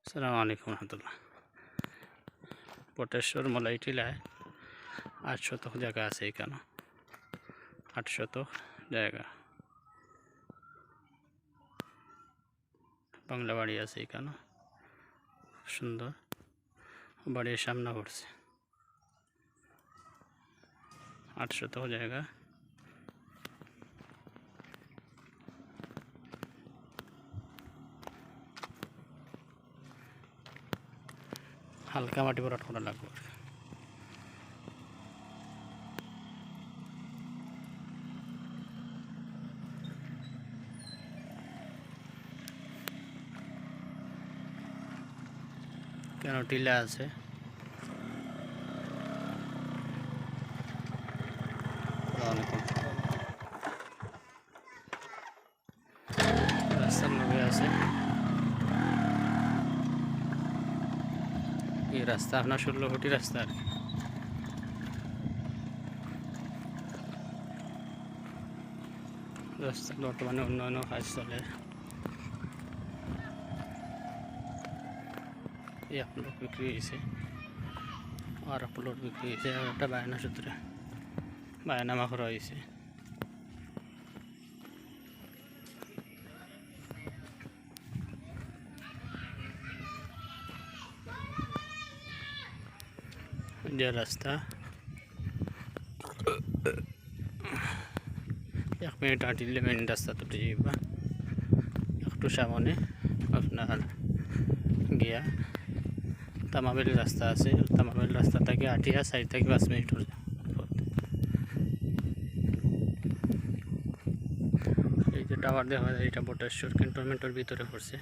আসসালামু আলাইকুম রহমতুল্লাহ। বটেশ্বর মলাই টিলায় 8 শতক জায়গা আছে এখানে। 8 শতক জায়গা, বাংলা বাড়ি আছে এখানে, সুন্দর বাড়ির সামনে পড়ছে। 8 শতক জায়গা, হালকা মাটি ভরাট করা লাগবে। কেন টিলা আছে, রাস্তার লগে আছে। এই রাস্তা আপনার 16 ফুটি রাস্তা আর কি। রাস্তার বর্তমানে উন্নয়ন কাজ চলে। এই আপলোড বিক্রি হয়েছে, আর আপলোড বিক্রি হয়েছে, আর একটা বায়না সূত্রে বায়নামা করা হয়েছে। যে রাস্তা 1 মিনিট হাঁটিলে মেন রাস্তা তুলে যাইবা। একটু সামনে আপনার গিয়া তামাবেল রাস্তা আছে, তামাবেল রাস্তা থেকে হাঁটিয়া 4 থেকে 5 মিনিটের পথ। এই যে টাওয়ার দেখা যায়, এটা বটেশ্বর ক্যান্টনমেন্টের ভিতরে পড়ছে।